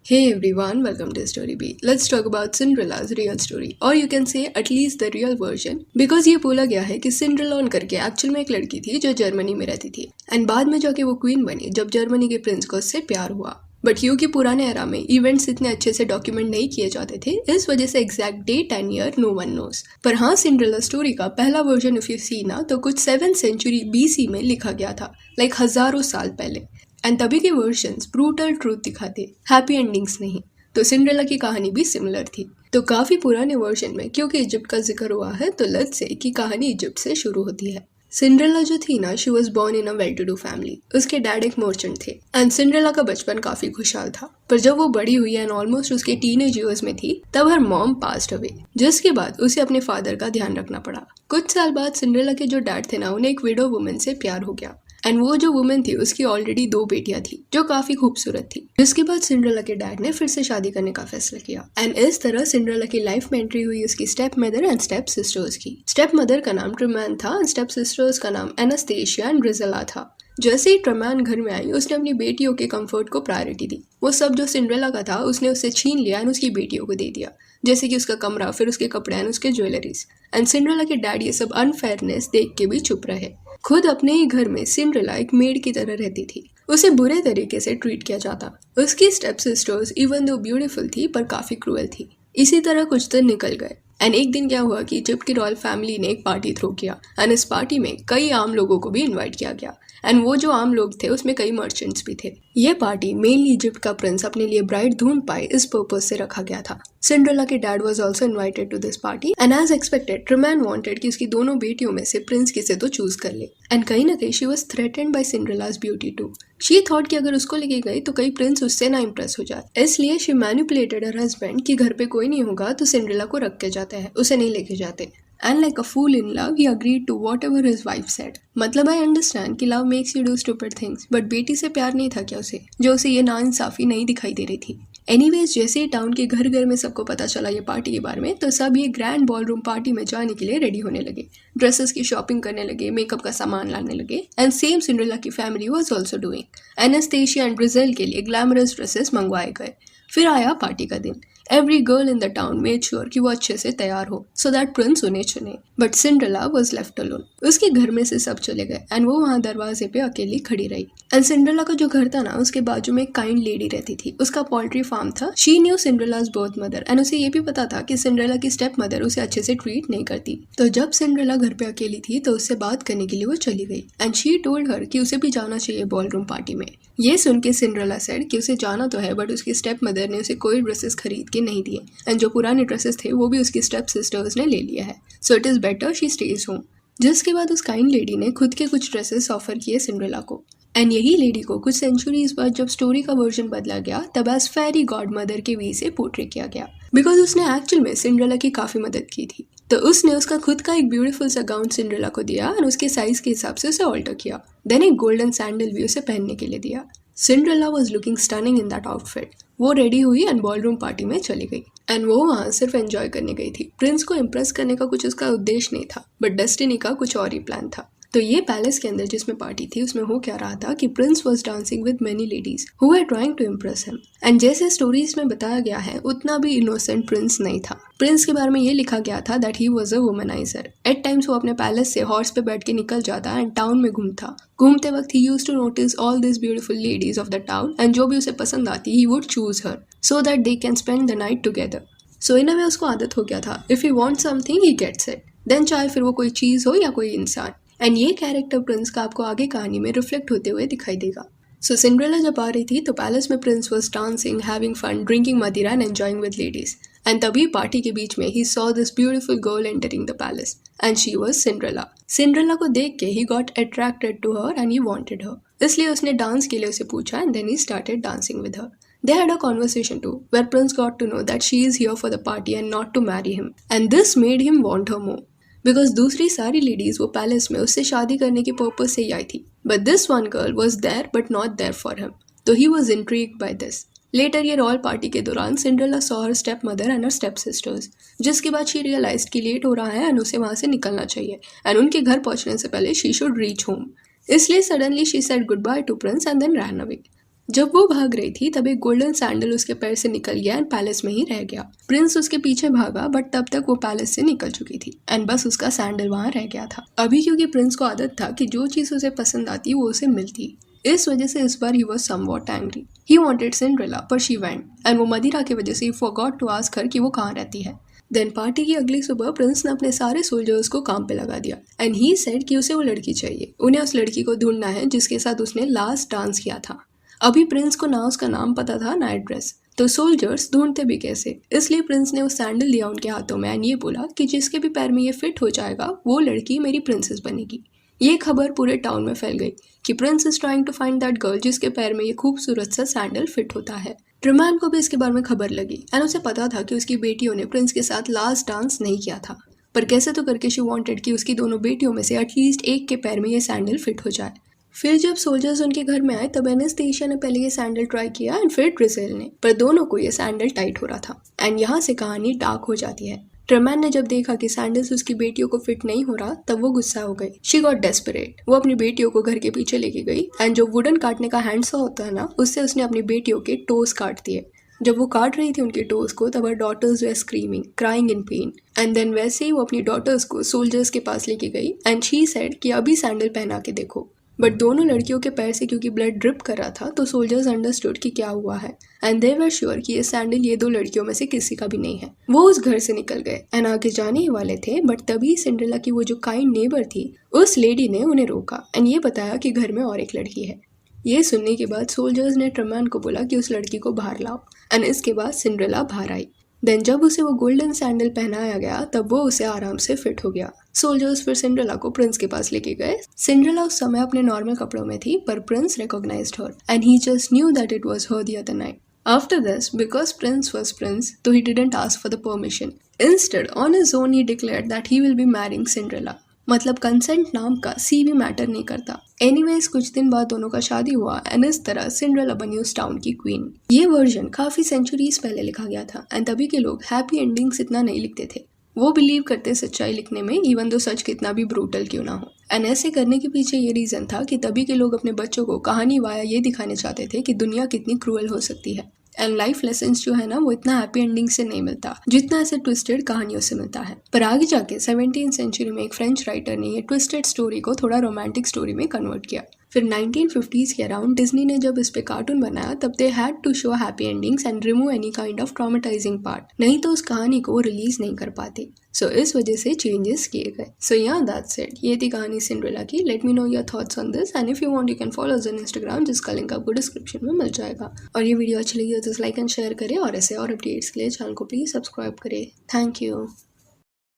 Hey everyone, welcome to Story Beat. Let's talk about Cinderella's real story, or you can say at least the real version, because ये बोला गया है कि Cinderella करके actual में एक लड़की थी जो जर्मनी में रहती थी एंड बाद में जाके वो क्वीन बनी जब जर्मनी के प्रिंस को उससे प्यार हुआ। बट क्योंकि पुराने एरा में इवेंट्स इतने अच्छे से डॉक्यूमेंट नहीं किए जाते थे, इस वजह से exact date and year no one knows. पर हाँ, सिंड्रेला स्टोरी का पहला वर्जन इफ यू सी ना तो कुछ 7th सेंचुरी BC में लिखा गया था, लाइक हजारों साल पहले। एंड तभी के वर्जन्स ब्रूटल ट्रूथ दिखाते, हैप्पी एंडिंग्स नहीं। तो सिंड्रेला की कहानी भी सिमिलर थी। तो काफी पुराने वर्जन में क्योंकि इजिप्ट का जिक्र हुआ है तो लेट्स से कि कहानी इजिप्ट से शुरू होती है। सिंड्रेला जो थी ना, she was born in a well to do family. उसके डैड एक मर्चेंट थे एंड सिंड्रेला का बचपन काफी खुशहाल था। पर जब वो बड़ी हुई एंड ऑलमोस्ट उसके टीनेज ईयर्स में थी तब हर मॉम पास्ट अवे, जिसके बाद उसे अपने फादर का ध्यान रखना पड़ा। कुछ साल बाद सिंड्रेला के जो डैड थे ना, उन्हें एक विडो वुमन से प्यार हो गया एंड वो जो वुमन थी उसकी ऑलरेडी 2 बेटियां थी जो काफी खूबसूरत थी। जिसके बाद सिंड्रेला के डैड ने फिर से शादी करने का फैसला किया एंड इस तरह सिंड्रेला की लाइफ में एंट्री हुई उसकी step mother and step sisters की। स्टेप मदर का नाम ट्रमैन था एंड स्टेप सिस्टर्स का नाम एनास्टेशिया एंड ब्रिजेला था। जैसे ही ट्रमैन घर में आई उसने अपनी बेटियों के कंफर्ट को प्रायोरिटी दी। वो सब जो सिंड्रेला का था उसने उससे छीन लिया एंड उसकी बेटियों को दे दिया, जैसे कि उसका कमरा, फिर उसके कपड़े एंड उसके ज्वेलरीज। एंड सिंड्रेला के डैड ये सब अनफेयरनेस देख के भी चुप रहे। खुद अपने ही घर में सिंड्रेला एक मेड की तरह रहती थी, उसे बुरे तरीके से ट्रीट किया जाता। उसकी step sisters even though beautiful थी पर काफी क्रूअल थी। इसी तरह कुछ दिन निकल गए एंड एक दिन क्या हुआ कि इजिप्ट की रॉयल फैमिली ने एक पार्टी थ्रो किया एंड इस पार्टी में कई आम लोगों को भी इनवाइट किया गया एंड वो जो आम लोग थे उसमें कई मर्चेंट्स भी थे। ये पार्टी मेनली इजिप्ट का प्रिंस अपने लिए ब्राइड ढूंढ पाए इस पर्पज से रखा गया था। सिंड्रेला के dad was also invited to this party and as expected Tremaine wanted कि उसकी दोनों बेटियों में से प्रिंस किसे तो चूज कर ले एंड कहीं ना कहीं she was threatened by Cinderella's beauty too. She thought कि अगर उसको लेके गई तो कई प्रिंस उससे ना इम्प्रेस हो जाए, इसलिए शी मैनिपुलेटेड हर हस्बैंड कि घर पे कोई नहीं होगा तो सिंड्रेला को रख के जाते हैं, उसे नहीं लेके जाते। And like a fool in love, he agreed to whatever his wife said. मतलब I understand कि love makes you do stupid things, but बेटी से प्यार नहीं था क्या उसे, जो उसे ये नाइंसाफी नहीं दिखाई दे रही थी। एनीवेज, जैसे ही टाउन के घर घर में सबको पता चला ये पार्टी के बारे में तो सब ये ग्रैंड बॉलरूम पार्टी में जाने के लिए रेडी होने लगे, ड्रेसेस की शॉपिंग करने लगे, मेकअप का सामान लाने लगे एंड सेम सिंड्रेला की family was also doing. Anastasia and Drizella के लिए ग्लैमरस ड्रेसेस मंगवाए गए। फिर आया पार्टी का दिन। Every girl in the town made sure कि वो अच्छे से तैयार हो सो दैट प्रिंस उन्हें चुने। But Cinderella was left alone. उसके घर में से सब चले गए एंड वो वहां दरवाजे पे अकेली खड़ी रही। एंड सिंड्रेला का जो घर था ना, उसके बाजू में एक काइंड लेडी रहती थी, उसका पोल्ट्री फार्म था। She knew Cinderella's birth mother एंड उसे ये भी पता था कि सिंड्रेला की स्टेप मदर उसे अच्छे से ट्रीट नहीं करती। तो जब सिंड्रेला घर पे अकेली थी तो उससे बात करने के लिए वो चली गई एंड शी टोल्ड हर कि उसे भी जाना चाहिए बॉलरूम पार्टी में। ये सुन के सिंड्रेला सेड कि उसे जाना तो है बट उसकी स्टेप मदर ने उसे कोई ड्रेसेस खरीद के नहीं दिए एंड जो पुराने ड्रेसेस थे वो भी उसकी स्टेप सिस्टर्स ने ले लिया है, so it is better she stage home. जिसके बाद उस काइंड लेडी ने खुद के कुछ ड्रेसेस ऑफर किए सिंड्रेला को एंड यही लेडी को कुछ सेंचुरीज बाद जब स्टोरी का वर्जन बदला गया तब एज फेरी गॉड मदर के वे से पोर्ट्रे किया गया, बिकॉज उसने एक्चुअल में सिंड्रेला की काफी मदद की थी। तो उसने उसका खुद का एक ब्यूटीफुल सा गाउन सिंड्रेला को दिया और उसके साइज के हिसाब से उसे ऑल्टर किया। देन एक गोल्डन सैंडल भी उसे पहनने के लिए दिया। Cinderella was looking stunning in that outfit. वो रेडी हुई एंड बॉलरूम पार्टी में चली गई एंड वो वहाँ सिर्फ एंजॉय करने गई थी। प्रिंस को इम्प्रेस करने का कुछ उसका उद्देश्य नहीं था, बट डेस्टिनी का कुछ और ही प्लान था। तो ये पैलेस के अंदर जिसमें पार्टी थी उसमें हो क्या रहा था कि prince was dancing with many ladies who were trying to impress him and जैसे स्टोरीज में बताया गया है उतना भी इनोसेंट प्रिंस नहीं था। प्रिंस के बारे में ये लिखा गया था that he was a womaniser. At times वो अपने पैलेस से हॉर्स पे बैठ के निकल जाता एंड टाउन में घूमता। घूमते वक्त ही used to notice all this beautiful ladies of the town and जो भी उसे पसंद आती he would choose her so that they can spend the night together. So in a way उसको आदत हो गया था, if he want something he gets it, then चाहे फिर वो कोई चीज हो या कोई इंसान। एंड ये कैरेक्टर प्रिंस का आपको आगे कहानी में रिफ्लेक्ट होते हुए दिखाई देगा। सो सिंड्रेला जब आ रही थी तो पैलेस में prince was dancing, having fun, drinking मदिरा and enjoying with ladies and तभी पार्टी के बीच में he saw this beautiful girl entering the palace and she was Cinderella. Cinderella को देख के he got attracted to her and he wanted her, इसलिए उसने डांस के लिए उसे पूछा and then he started dancing with her. They had a conversation too, where Prince got to know that she is here for the party and not to marry him. And this made him want her more. Because दूसरी सारी ladies वो palace में उससे शादी करने के purpose से ही आई थी, but this one girl was there but not there for him. So he was intrigued by this. Later ये रॉयल पार्टी के दौरान Cinderella saw her step mother and her step sisters, जिसके बाद she realized कि late हो रहा है and उसे वहाँ से निकलना चाहिए and उनके घर पहुँचने से पहले she should reach home. इसलिए suddenly she said goodbye to Prince and then ran away. जब वो भाग रही थी तब एक गोल्डन सैंडल उसके पैर से निकल गया एंड पैलेस में ही रह गया। प्रिंस उसके पीछे भागा बट तब तक वो पैलेस से निकल चुकी थी एंड बस उसका सैंडल वहां रह गया था। अभी क्योंकि प्रिंस को आदत था कि जो चीज उसे पसंद आती वो उसे मिलती, इस वजह से इस बार he was somewhat angry. He wanted Cinderella पर शी वेंट एंड वो मदिरा की वजह से फॉरगॉट टू आस्क हर कि वो कहाँ रहती है। देन पार्टी की अगली सुबह प्रिंस ने अपने सारे सोल्जर्स को काम पे लगा दिया एंड ही सेड कि उसे वो लड़की चाहिए, उन्हें उस लड़की को ढूंढना है जिसके साथ उसने लास्ट डांस किया था। अभी प्रिंस को ना उसका नाम पता था ना एड्रेस, तो सोल्जर्स ढूंढते भी कैसे, इसलिए प्रिंस ने वो सैंडल दिया उनके हाथों में एंड ये बोला कि जिसके भी पैर में ये फिट हो जाएगा वो लड़की मेरी प्रिंसेस बनेगी। ये खबर पूरे टाउन में फैल गई कि prince is trying to find that girl जिसके पैर में ये खूबसूरत सा सैंडल फिट होता है। ट्रुमैन को भी इसके बारे में खबर लगी एंड उसे पता था कि उसकी बेटियों ने प्रिंस के साथ लास्ट डांस नहीं किया था, पर कैसे तो करके शी वांटेड कि उसकी दोनों बेटियों में से एटलीस्ट एक के पैर में ये सैंडल फिट हो जाए। फिर जब सोल्जर्स उनके घर में आए तब एनेस्थेसिया ने पहले ये सैंडल ट्राई किया एंड फिर ट्रिसेल ने, पर दोनों को ये सैंडल टाइट हो रहा था एंड यहाँ से कहानी डार्क हो जाती है। ट्रुमैन ने जब देखा कि सैंडल्स उसकी बेटियों को फिट नहीं हो रहा तब वो गुस्सा हो गई। शी गॉट डेस्परेट, वो अपनी बेटियों को घर के पीछे लेके गई एंड जो वुडन काटने का हैंडसा होता है ना, उससे उसने अपनी बेटियों के टोस काट दिए। जब वो काट रही थी उनके टोस को तब her daughters were screaming crying in pain and then वैसे ही वो अपनी डॉटर्स को सोल्जर्स के पास लेके गई एंड शी सेड कि अभी सैंडल पहना के देखो। बट दोनों लड़कियों के पैर से क्योंकि ब्लड ड्रिप कर रहा था तो सोल्जर्स अंडरस्टूड कि क्या हुआ है एंड दे वर श्योर कि ये सैंडल ये दो लड़कियों में से किसी का भी नहीं है। वो उस घर से निकल गए एंड आगे जाने ही वाले थे बट तभी सिंड्रेला की वो जो काइंड नेबर थी उस लेडी ने उन्हें रोका एंड ये बताया कि घर में और एक लड़की है। ये सुनने के बाद सोल्जर्स ने ट्रुमैन को बोला कि उस लड़की को बाहर लाओ एंड इसके बाद सिंड्रेला बाहर आई। देन जब उसे वो गोल्डन सैंडल पहनाया गया तब वो उसे आराम से फिट हो गया। सोल्जर्स फिर सिंड्रेला को प्रिंस के पास लेके गए। सिंड्रेला उस समय अपने नॉर्मल कपड़ों में थी पर prince recognised her and he just knew that it was her the other night. After this, because Prince was Prince, though he didn't ask for the permission, instead on his own he declared that he will be marrying Cinderella. मतलब consent नाम का सी भी matter नहीं करता। Anyways कुछ दिन बाद दोनों का शादी हुआ एंड इस तरह सिंड्रेला बनी उस टाउन की क्वीन। ये वर्जन काफी सेंचुरीज पहले लिखा गया था एंड तभी के लोग हैप्पी एंडिंग्स इतना नहीं लिखते थे। वो बिलीव करते सच्चाई लिखने में इवन दो सच कितना भी ब्रूटल क्यों ना हो। एंड ऐसे करने के पीछे ये रीजन था कि तभी के लोग अपने बच्चों को कहानी वाया ये दिखाने चाहते थे कि दुनिया कितनी क्रूअल हो सकती है एंड लाइफ लेसन्स जो है ना वो इतना हैप्पी एंडिंग से नहीं मिलता जितना ऐसे ट्विस्टेड कहानियों से मिलता है। पर आगे जाके 17th सेंचुरी में एक फ्रेंच राइटर ने ये ट्विस्टेड स्टोरी को थोड़ा रोमांटिक स्टोरी में कन्वर्ट किया। फिर 1950s के अराउंड डिज्नी ने जब इस पे कार्टून बनाया तब they had to show happy endings and remove any kind of traumatising part, नहीं तो उस कहानी को रिलीज नहीं कर पाते। सो इस वजह से चेंजेस किए गए। सो या दैट्स इट, ये थी कहानी सिंड्रेला की। Let me know your thoughts on this and if you want you can follow us on Instagram जिसका लिंक आपको डिस्क्रिप्शन में मिल जाएगा। और ये वीडियो अच्छी लगी हो तो लाइक एंड शेयर करें और ऐसे और अपडेट्स के लिए चैनल को प्लीज सब्सक्राइब करें। Thank you.